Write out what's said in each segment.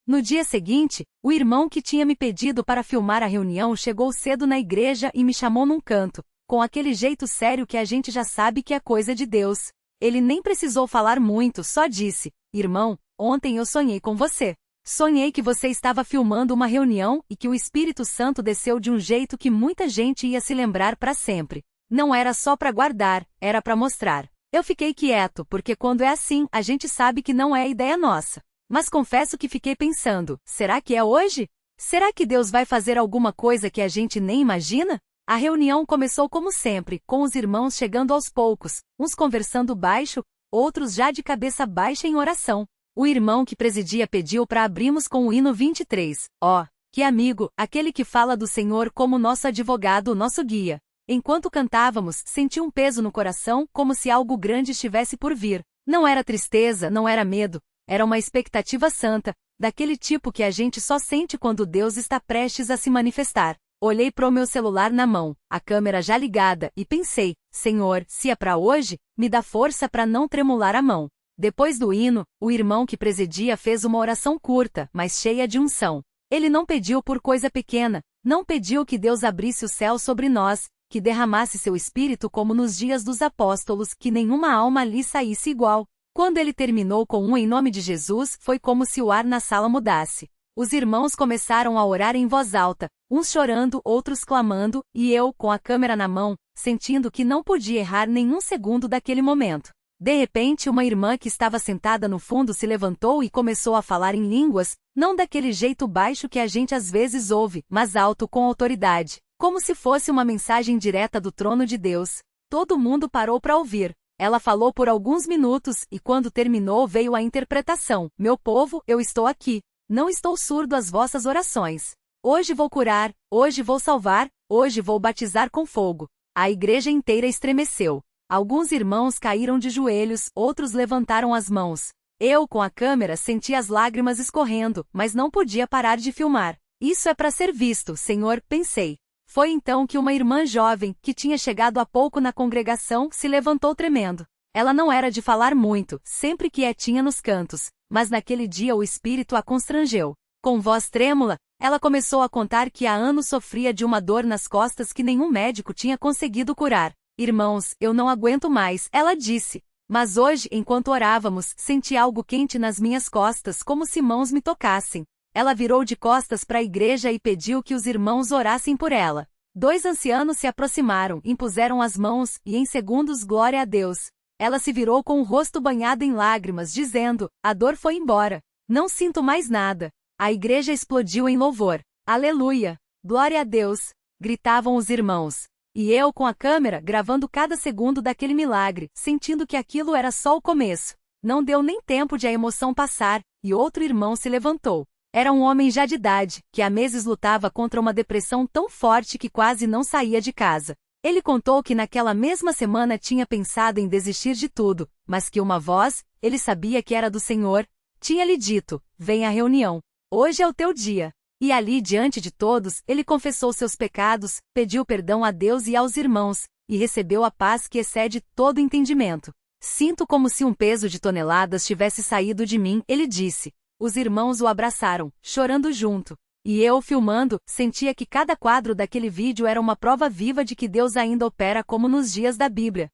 No dia seguinte, o irmão que tinha me pedido para filmar a reunião chegou cedo na igreja e me chamou num canto, com aquele jeito sério que a gente já sabe que é coisa de Deus. Ele nem precisou falar muito, só disse: "Irmão, ontem eu sonhei com você. Sonhei que você estava filmando uma reunião e que o Espírito Santo desceu de um jeito que muita gente ia se lembrar para sempre. Não era só para guardar, era para mostrar." Eu fiquei quieto, porque quando é assim, a gente sabe que não é ideia nossa. Mas confesso que fiquei pensando: será que é hoje? Será que Deus vai fazer alguma coisa que a gente nem imagina? A reunião começou como sempre, com os irmãos chegando aos poucos, uns conversando baixo, outros já de cabeça baixa em oração. O irmão que presidia pediu para abrirmos com o hino 23. Ó, que amigo, aquele que fala do Senhor como nosso advogado, nosso guia. Enquanto cantávamos, senti um peso no coração, como se algo grande estivesse por vir. Não era tristeza, não era medo, era uma expectativa santa, daquele tipo que a gente só sente quando Deus está prestes a se manifestar. Olhei para o meu celular na mão, a câmera já ligada, e pensei: Senhor, se é para hoje, me dá força para não tremular a mão. Depois do hino, o irmão que presidia fez uma oração curta, mas cheia de unção. Ele não pediu por coisa pequena, não pediu que Deus abrisse o céu sobre nós, que derramasse seu espírito como nos dias dos apóstolos, que nenhuma alma ali saísse igual. Quando ele terminou com um "em nome de Jesus", foi como se o ar na sala mudasse. Os irmãos começaram a orar em voz alta, uns chorando, outros clamando, e eu, com a câmera na mão, sentindo que não podia errar nenhum segundo daquele momento. De repente, uma irmã que estava sentada no fundo se levantou e começou a falar em línguas, não daquele jeito baixo que a gente às vezes ouve, mas alto com autoridade, como se fosse uma mensagem direta do trono de Deus. Todo mundo parou para ouvir. Ela falou por alguns minutos, e quando terminou veio a interpretação: "Meu povo, eu estou aqui. Não estou surdo às vossas orações. Hoje vou curar, hoje vou salvar, hoje vou batizar com fogo." A igreja inteira estremeceu. Alguns irmãos caíram de joelhos, outros levantaram as mãos. Eu, com a câmera, senti as lágrimas escorrendo, mas não podia parar de filmar. Isso é para ser visto, Senhor, pensei. Foi então que uma irmã jovem, que tinha chegado há pouco na congregação, se levantou tremendo. Ela não era de falar muito, sempre quietinha nos cantos, mas naquele dia o Espírito a constrangeu. Com voz trêmula, ela começou a contar que há anos sofria de uma dor nas costas que nenhum médico tinha conseguido curar. "Irmãos, eu não aguento mais", ela disse. Mas hoje, enquanto orávamos, senti algo quente nas minhas costas, como se mãos me tocassem. Ela virou de costas para a igreja e pediu que os irmãos orassem por ela. 2 ancianos se aproximaram, impuseram as mãos, e em segundos, glória a Deus. Ela se virou com o rosto banhado em lágrimas, dizendo: "A dor foi embora. Não sinto mais nada." A igreja explodiu em louvor. "Aleluia! Glória a Deus!" gritavam os irmãos. E eu, com a câmera, gravando cada segundo daquele milagre, sentindo que aquilo era só o começo. Não deu nem tempo de a emoção passar, e outro irmão se levantou. Era um homem já de idade, que há meses lutava contra uma depressão tão forte que quase não saía de casa. Ele contou que naquela mesma semana tinha pensado em desistir de tudo, mas que uma voz, ele sabia que era do Senhor, tinha lhe dito: "Vem à reunião. Hoje é o teu dia." E ali, diante de todos, ele confessou seus pecados, pediu perdão a Deus e aos irmãos, e recebeu a paz que excede todo entendimento. "Sinto como se um peso de toneladas tivesse saído de mim", ele disse. Os irmãos o abraçaram, chorando junto. E eu, filmando, sentia que cada quadro daquele vídeo era uma prova viva de que Deus ainda opera como nos dias da Bíblia.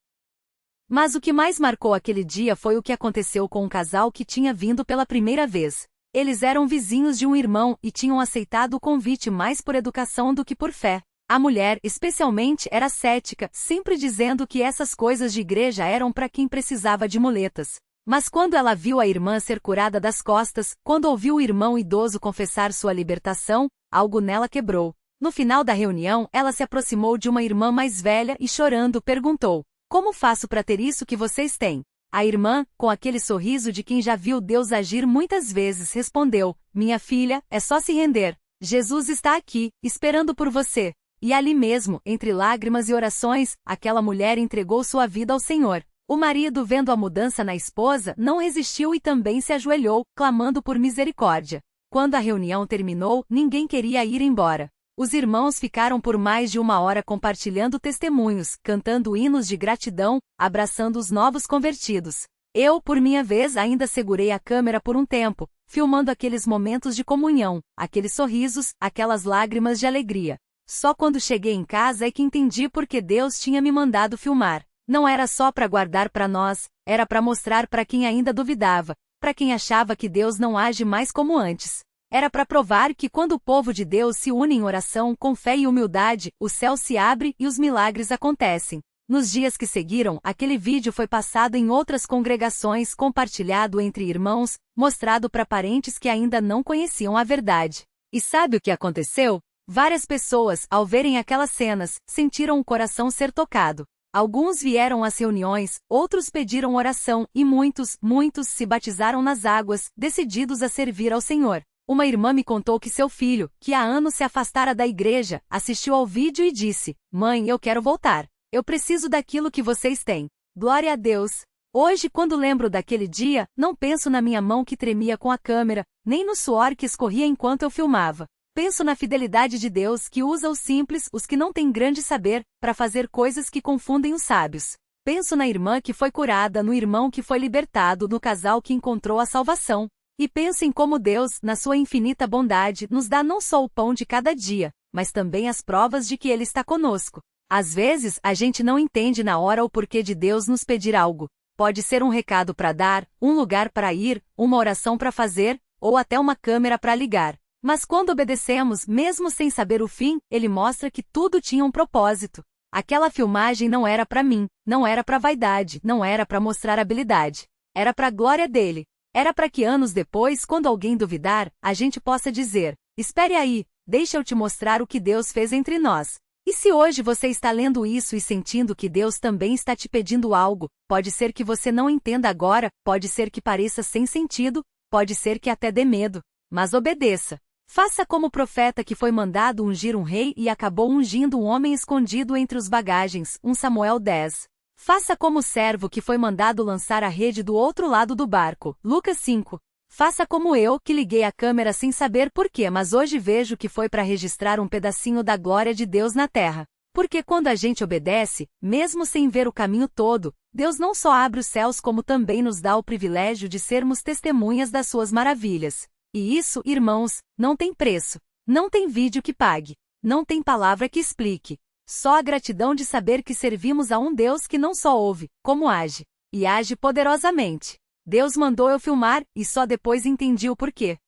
Mas o que mais marcou aquele dia foi o que aconteceu com um casal que tinha vindo pela primeira vez. Eles eram vizinhos de um irmão e tinham aceitado o convite mais por educação do que por fé. A mulher, especialmente, era cética, sempre dizendo que essas coisas de igreja eram para quem precisava de muletas. Mas quando ela viu a irmã ser curada das costas, quando ouviu o irmão idoso confessar sua libertação, algo nela quebrou. No final da reunião, ela se aproximou de uma irmã mais velha e, chorando, perguntou: "Como faço para ter isso que vocês têm?" A irmã, com aquele sorriso de quem já viu Deus agir muitas vezes, respondeu: "Minha filha, é só se render. Jesus está aqui, esperando por você." E ali mesmo, entre lágrimas e orações, aquela mulher entregou sua vida ao Senhor. O marido, vendo a mudança na esposa, não resistiu e também se ajoelhou, clamando por misericórdia. Quando a reunião terminou, ninguém queria ir embora. Os irmãos ficaram por mais de 1 hora compartilhando testemunhos, cantando hinos de gratidão, abraçando os novos convertidos. Eu, por minha vez, ainda segurei a câmera por um tempo, filmando aqueles momentos de comunhão, aqueles sorrisos, aquelas lágrimas de alegria. Só quando cheguei em casa é que entendi por que Deus tinha me mandado filmar. Não era só para guardar para nós, era para mostrar para quem ainda duvidava, para quem achava que Deus não age mais como antes. Era para provar que quando o povo de Deus se une em oração com fé e humildade, o céu se abre e os milagres acontecem. Nos dias que seguiram, aquele vídeo foi passado em outras congregações, compartilhado entre irmãos, mostrado para parentes que ainda não conheciam a verdade. E sabe o que aconteceu? Várias pessoas, ao verem aquelas cenas, sentiram o coração ser tocado. Alguns vieram às reuniões, outros pediram oração e muitos se batizaram nas águas, decididos a servir ao Senhor. Uma irmã me contou que seu filho, que há anos se afastara da igreja, assistiu ao vídeo e disse: "Mãe, eu quero voltar. Eu preciso daquilo que vocês têm." Glória a Deus! Hoje, quando lembro daquele dia, não penso na minha mão que tremia com a câmera, nem no suor que escorria enquanto eu filmava. Penso na fidelidade de Deus que usa os simples, os que não têm grande saber, para fazer coisas que confundem os sábios. Penso na irmã que foi curada, no irmão que foi libertado, no casal que encontrou a salvação. E penso em como Deus, na sua infinita bondade, nos dá não só o pão de cada dia, mas também as provas de que Ele está conosco. Às vezes, a gente não entende na hora o porquê de Deus nos pedir algo. Pode ser um recado para dar, um lugar para ir, uma oração para fazer, ou até uma câmera para ligar. Mas quando obedecemos, mesmo sem saber o fim, Ele mostra que tudo tinha um propósito. Aquela filmagem não era para mim, não era para vaidade, não era para mostrar habilidade. Era para a glória dele. Era para que anos depois, quando alguém duvidar, a gente possa dizer: "Espere aí, deixa eu te mostrar o que Deus fez entre nós." E se hoje você está lendo isso e sentindo que Deus também está te pedindo algo, pode ser que você não entenda agora, pode ser que pareça sem sentido, pode ser que até dê medo, mas obedeça. Faça como o profeta que foi mandado ungir um rei e acabou ungindo um homem escondido entre os bagagens, 1 Samuel 10. Faça como o servo que foi mandado lançar a rede do outro lado do barco, Lucas 5. Faça como eu, que liguei a câmera sem saber porquê, mas hoje vejo que foi para registrar um pedacinho da glória de Deus na terra. Porque quando a gente obedece, mesmo sem ver o caminho todo, Deus não só abre os céus como também nos dá o privilégio de sermos testemunhas das suas maravilhas. E isso, irmãos, não tem preço. Não tem vídeo que pague. Não tem palavra que explique. Só a gratidão de saber que servimos a um Deus que não só ouve, como age. E age poderosamente. Deus mandou eu filmar, e só depois entendi o porquê.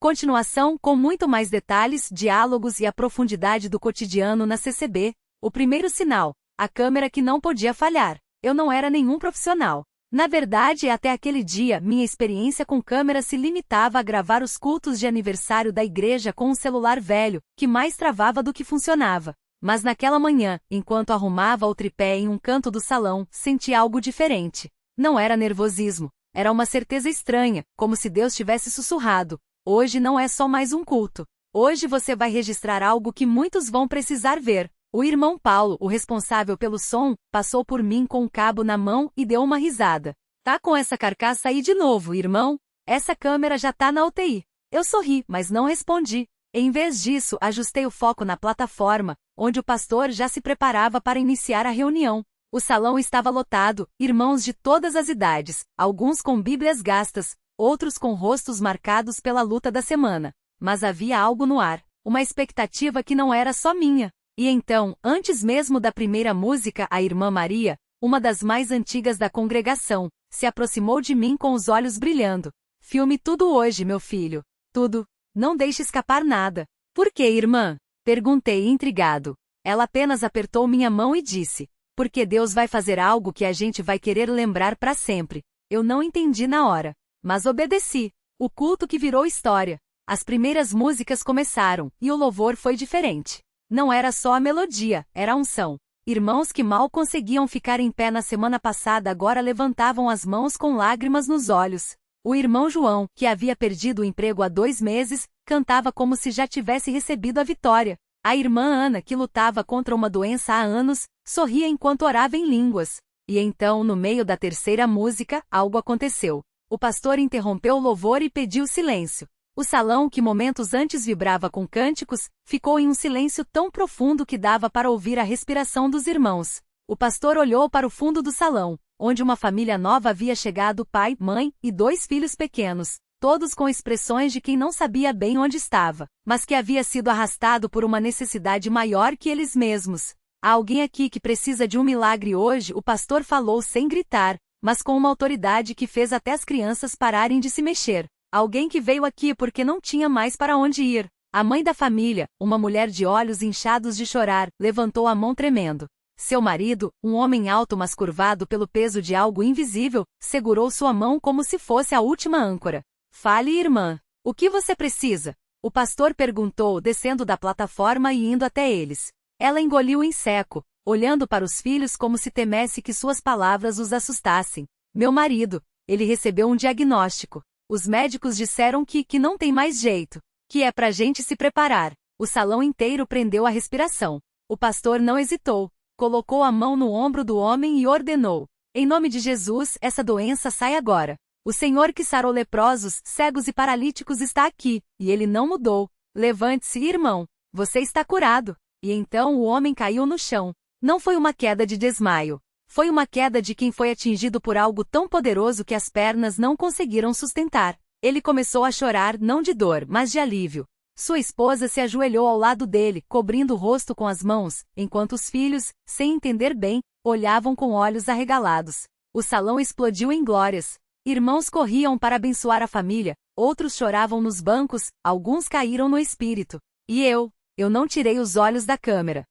Continuação com muito mais detalhes, diálogos e a profundidade do cotidiano na CCB. O primeiro sinal. A câmera que não podia falhar. Eu não era nenhum profissional. Na verdade, até aquele dia, minha experiência com câmera se limitava a gravar os cultos de aniversário da igreja com um celular velho, que mais travava do que funcionava. Mas naquela manhã, enquanto arrumava o tripé em um canto do salão, senti algo diferente. Não era nervosismo, era uma certeza estranha, como se Deus tivesse sussurrado: "Hoje não é só mais um culto. Hoje você vai registrar algo que muitos vão precisar ver." O irmão Paulo, o responsável pelo som, passou por mim com um cabo na mão e deu uma risada. "Tá com essa carcaça aí de novo, irmão? Essa câmera já tá na UTI." Eu sorri, mas não respondi. Em vez disso, ajustei o foco na plataforma, onde o pastor já se preparava para iniciar a reunião. O salão estava lotado, irmãos de todas as idades, alguns com bíblias gastas, outros com rostos marcados pela luta da semana. Mas havia algo no ar, uma expectativa que não era só minha. E então, antes mesmo da primeira música, a irmã Maria, uma das mais antigas da congregação, se aproximou de mim com os olhos brilhando. "Filme tudo hoje, meu filho. Tudo. Não deixe escapar nada." "Por quê, irmã?" perguntei intrigado. Ela apenas apertou minha mão e disse: "Porque Deus vai fazer algo que a gente vai querer lembrar para sempre." Eu não entendi na hora, mas obedeci. O culto que virou história. As primeiras músicas começaram, e o louvor foi diferente. Não era só a melodia, era a unção. Irmãos que mal conseguiam ficar em pé na semana passada agora levantavam as mãos com lágrimas nos olhos. O irmão João, que havia perdido o emprego há 2 meses, cantava como se já tivesse recebido a vitória. A irmã Ana, que lutava contra uma doença há anos, sorria enquanto orava em línguas. E então, no meio da terceira música, algo aconteceu. O pastor interrompeu o louvor e pediu silêncio. O salão, que momentos antes vibrava com cânticos, ficou em um silêncio tão profundo que dava para ouvir a respiração dos irmãos. O pastor olhou para o fundo do salão, onde uma família nova havia chegado: pai, mãe e 2 filhos pequenos, todos com expressões de quem não sabia bem onde estava, mas que havia sido arrastado por uma necessidade maior que eles mesmos. Há alguém aqui que precisa de um milagre hoje? O pastor falou sem gritar, mas com uma autoridade que fez até as crianças pararem de se mexer. Alguém que veio aqui porque não tinha mais para onde ir. A mãe da família, uma mulher de olhos inchados de chorar, levantou a mão tremendo. Seu marido, um homem alto mas curvado pelo peso de algo invisível, segurou sua mão como se fosse a última âncora. Fale, irmã. O que você precisa? O pastor perguntou, descendo da plataforma e indo até eles. Ela engoliu em seco, olhando para os filhos como se temesse que suas palavras os assustassem. Meu marido, ele recebeu um diagnóstico. Os médicos disseram que não tem mais jeito, que é pra gente se preparar. O salão inteiro prendeu a respiração. O pastor não hesitou, colocou a mão no ombro do homem e ordenou: em nome de Jesus, essa doença sai agora. O Senhor que sarou leprosos, cegos e paralíticos está aqui, e ele não mudou. Levante-se, irmão, você está curado. E então o homem caiu no chão. Não foi uma queda de desmaio. Foi uma queda de quem foi atingido por algo tão poderoso que as pernas não conseguiram sustentar. Ele começou a chorar, não de dor, mas de alívio. Sua esposa se ajoelhou ao lado dele, cobrindo o rosto com as mãos, enquanto os filhos, sem entender bem, olhavam com olhos arregalados. O salão explodiu em glórias. Irmãos corriam para abençoar a família, outros choravam nos bancos, alguns caíram no espírito. E eu não tirei os olhos da câmera.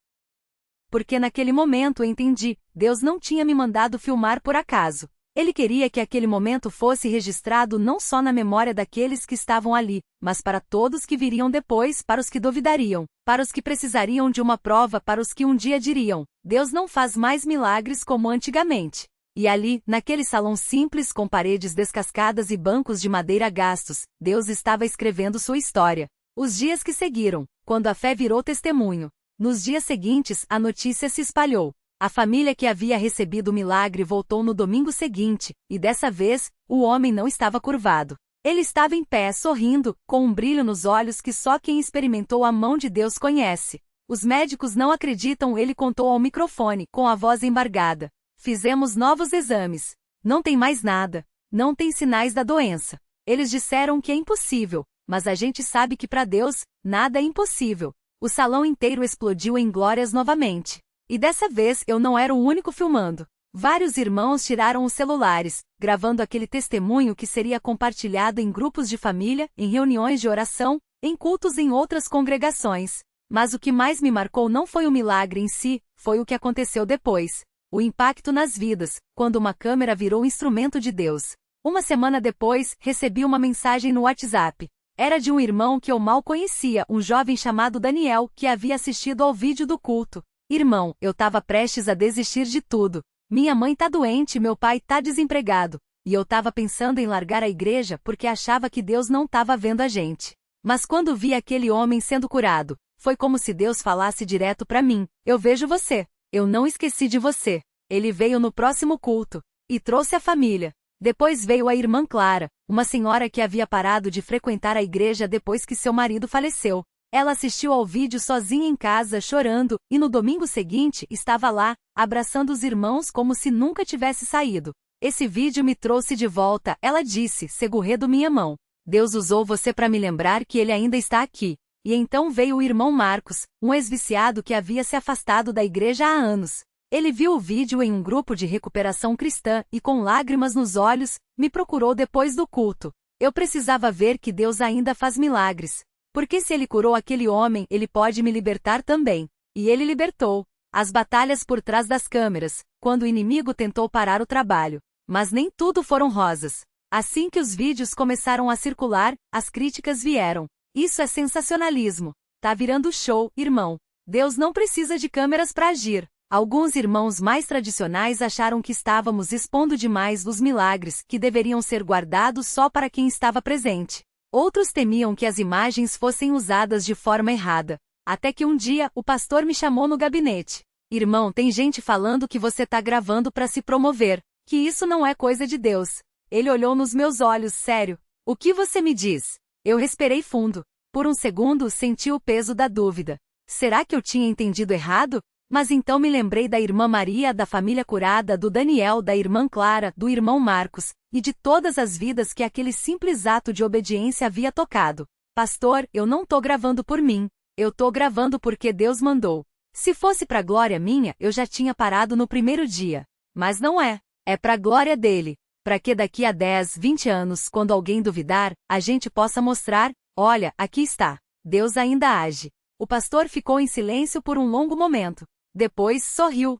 Porque naquele momento entendi, Deus não tinha me mandado filmar por acaso. Ele queria que aquele momento fosse registrado não só na memória daqueles que estavam ali, mas para todos que viriam depois, para os que duvidariam, para os que precisariam de uma prova, para os que um dia diriam: Deus não faz mais milagres como antigamente. E ali, naquele salão simples com paredes descascadas e bancos de madeira gastos, Deus estava escrevendo sua história. Os dias que seguiram, quando a fé virou testemunho. Nos dias seguintes, a notícia se espalhou. A família que havia recebido o milagre voltou no domingo seguinte, e dessa vez, o homem não estava curvado. Ele estava em pé, sorrindo, com um brilho nos olhos que só quem experimentou a mão de Deus conhece. Os médicos não acreditam, ele contou ao microfone, com a voz embargada. Fizemos novos exames. Não tem mais nada. Não tem sinais da doença. Eles disseram que é impossível, mas a gente sabe que para Deus, nada é impossível. O salão inteiro explodiu em glórias novamente. E dessa vez eu não era o único filmando. Vários irmãos tiraram os celulares, gravando aquele testemunho que seria compartilhado em grupos de família, em reuniões de oração, em cultos em outras congregações. Mas o que mais me marcou não foi o milagre em si, foi o que aconteceu depois. O impacto nas vidas, quando uma câmera virou instrumento de Deus. Uma semana depois, recebi uma mensagem no WhatsApp. Era de um irmão que eu mal conhecia, um jovem chamado Daniel, que havia assistido ao vídeo do culto. Irmão, eu estava prestes a desistir de tudo. Minha mãe tá doente e meu pai tá desempregado. E eu estava pensando em largar a igreja porque achava que Deus não estava vendo a gente. Mas quando vi aquele homem sendo curado, foi como se Deus falasse direto para mim: eu vejo você. Eu não esqueci de você. Ele veio no próximo culto. E trouxe a família. Depois veio a irmã Clara, uma senhora que havia parado de frequentar a igreja depois que seu marido faleceu. Ela assistiu ao vídeo sozinha em casa, chorando, e no domingo seguinte estava lá, abraçando os irmãos como se nunca tivesse saído. Esse vídeo me trouxe de volta, ela disse, segurando minha mão. Deus usou você para me lembrar que ele ainda está aqui. E então veio o irmão Marcos, um ex-viciado que havia se afastado da igreja há anos. Ele viu o vídeo em um grupo de recuperação cristã e, com lágrimas nos olhos, me procurou depois do culto. Eu precisava ver que Deus ainda faz milagres. Porque se ele curou aquele homem, ele pode me libertar também. E ele libertou. As batalhas por trás das câmeras, quando o inimigo tentou parar o trabalho. Mas nem tudo foram rosas. Assim que os vídeos começaram a circular, as críticas vieram. Isso é sensacionalismo. Tá virando show, irmão. Deus não precisa de câmeras para agir. Alguns irmãos mais tradicionais acharam que estávamos expondo demais os milagres que deveriam ser guardados só para quem estava presente. Outros temiam que as imagens fossem usadas de forma errada. Até que um dia, o pastor me chamou no gabinete. Irmão, tem gente falando que você tá gravando para se promover, que isso não é coisa de Deus. Ele olhou nos meus olhos, sério. O que você me diz? Eu respirei fundo. Por um segundo, senti o peso da dúvida. Será que eu tinha entendido errado? Mas então me lembrei da irmã Maria, da família curada, do Daniel, da irmã Clara, do irmão Marcos, e de todas as vidas que aquele simples ato de obediência havia tocado. Pastor, eu não tô gravando por mim. Eu tô gravando porque Deus mandou. Se fosse pra glória minha, eu já tinha parado no primeiro dia. Mas não é. É pra glória dele. Pra que daqui a 10, 20 anos, quando alguém duvidar, a gente possa mostrar, olha, aqui está. Deus ainda age. O pastor ficou em silêncio por um longo momento. Depois, sorriu.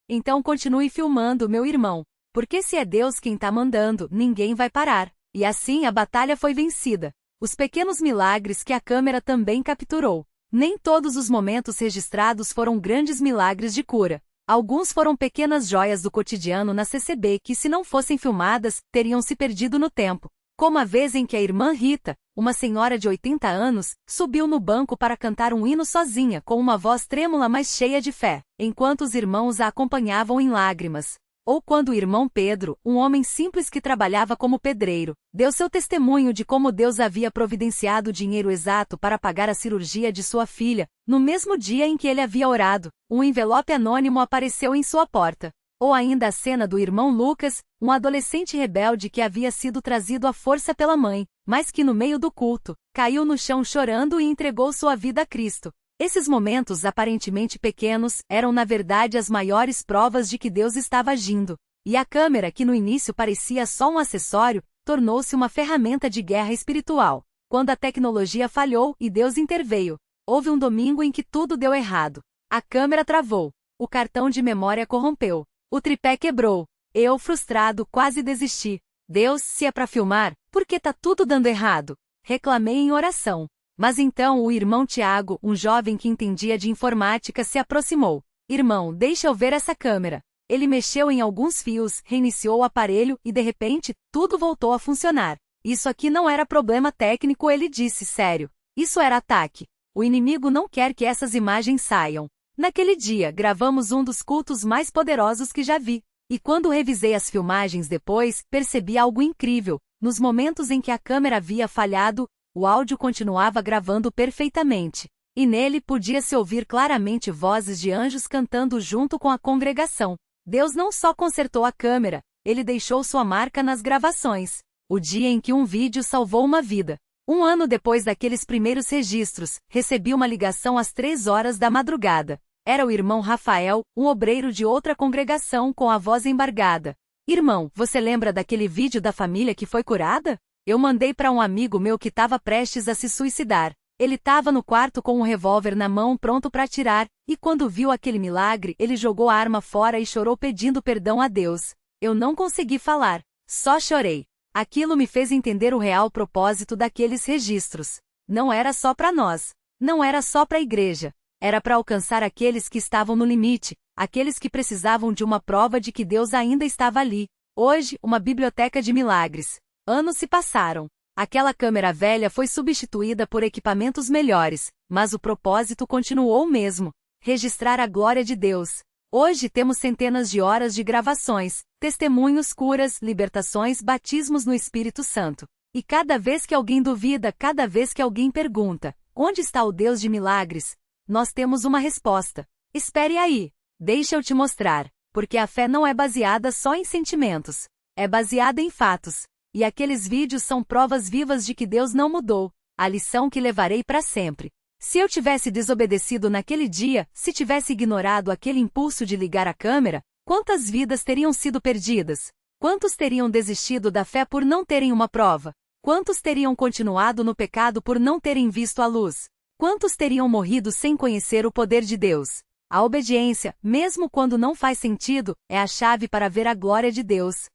Então continue filmando, meu irmão. Porque se é Deus quem tá mandando, ninguém vai parar. E assim a batalha foi vencida. Os pequenos milagres que a câmera também capturou. Nem todos os momentos registrados foram grandes milagres de cura. Alguns foram pequenas joias do cotidiano na CCB que, se não fossem filmadas, teriam se perdido no tempo. Como a vez em que a irmã Rita, uma senhora de 80 anos, subiu no banco para cantar um hino sozinha com uma voz trêmula mas cheia de fé, enquanto os irmãos a acompanhavam em lágrimas. Ou quando o irmão Pedro, um homem simples que trabalhava como pedreiro, deu seu testemunho de como Deus havia providenciado o dinheiro exato para pagar a cirurgia de sua filha, no mesmo dia em que ele havia orado, um envelope anônimo apareceu em sua porta. Ou ainda a cena do irmão Lucas, um adolescente rebelde que havia sido trazido à força pela mãe, mas que no meio do culto, caiu no chão chorando e entregou sua vida a Cristo. Esses momentos aparentemente pequenos eram na verdade as maiores provas de que Deus estava agindo. E a câmera, que no início parecia só um acessório, tornou-se uma ferramenta de guerra espiritual. Quando a tecnologia falhou e Deus interveio, houve um domingo em que tudo deu errado. A câmera travou. O cartão de memória corrompeu. O tripé quebrou. Eu, frustrado, quase desisti. Deus, se é para filmar, por que tá tudo dando errado? Reclamei em oração. Mas então o irmão Tiago, um jovem que entendia de informática, se aproximou. Irmão, deixa eu ver essa câmera. Ele mexeu em alguns fios, reiniciou o aparelho e de repente, tudo voltou a funcionar. Isso aqui não era problema técnico, ele disse sério. Isso era ataque. O inimigo não quer que essas imagens saiam. Naquele dia, gravamos um dos cultos mais poderosos que já vi. E quando revisei as filmagens depois, percebi algo incrível. Nos momentos em que a câmera havia falhado, o áudio continuava gravando perfeitamente. E nele podia-se ouvir claramente vozes de anjos cantando junto com a congregação. Deus não só consertou a câmera, ele deixou sua marca nas gravações. O dia em que um vídeo salvou uma vida. 1 ano depois daqueles primeiros registros, recebi uma ligação às 3 horas da madrugada. Era o irmão Rafael, um obreiro de outra congregação com a voz embargada. Irmão, você lembra daquele vídeo da família que foi curada? Eu mandei para um amigo meu que estava prestes a se suicidar. Ele estava no quarto com um revólver na mão pronto para atirar, e quando viu aquele milagre, ele jogou a arma fora e chorou pedindo perdão a Deus. Eu não consegui falar, só chorei. Aquilo me fez entender o real propósito daqueles registros. Não era só para nós. Não era só para a igreja. Era para alcançar aqueles que estavam no limite, aqueles que precisavam de uma prova de que Deus ainda estava ali. Hoje, uma biblioteca de milagres. Anos se passaram. Aquela câmera velha foi substituída por equipamentos melhores, mas o propósito continuou o mesmo: registrar a glória de Deus. Hoje temos centenas de horas de gravações, testemunhos, curas, libertações, batismos no Espírito Santo. E cada vez que alguém duvida, cada vez que alguém pergunta, onde está o Deus de milagres? Nós temos uma resposta. Espere aí. Deixa eu te mostrar. Porque a fé não é baseada só em sentimentos. É baseada em fatos. E aqueles vídeos são provas vivas de que Deus não mudou. A lição que levarei para sempre. Se eu tivesse desobedecido naquele dia, se tivesse ignorado aquele impulso de ligar a câmera, quantas vidas teriam sido perdidas? Quantos teriam desistido da fé por não terem uma prova? Quantos teriam continuado no pecado por não terem visto a luz? Quantos teriam morrido sem conhecer o poder de Deus? A obediência, mesmo quando não faz sentido, é a chave para ver a glória de Deus.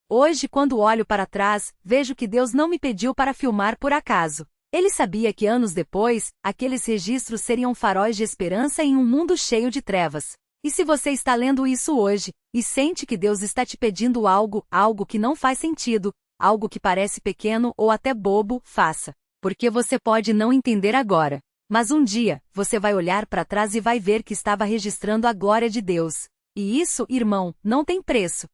Hoje, quando olho para trás, vejo que Deus não me pediu para filmar por acaso. Ele sabia que anos depois, aqueles registros seriam faróis de esperança em um mundo cheio de trevas. E se você está lendo isso hoje, e sente que Deus está te pedindo algo que não faz sentido, algo que parece pequeno ou até bobo, faça. Porque você pode não entender agora. Mas um dia, você vai olhar para trás e vai ver que estava registrando a glória de Deus. E isso, irmão, não tem preço.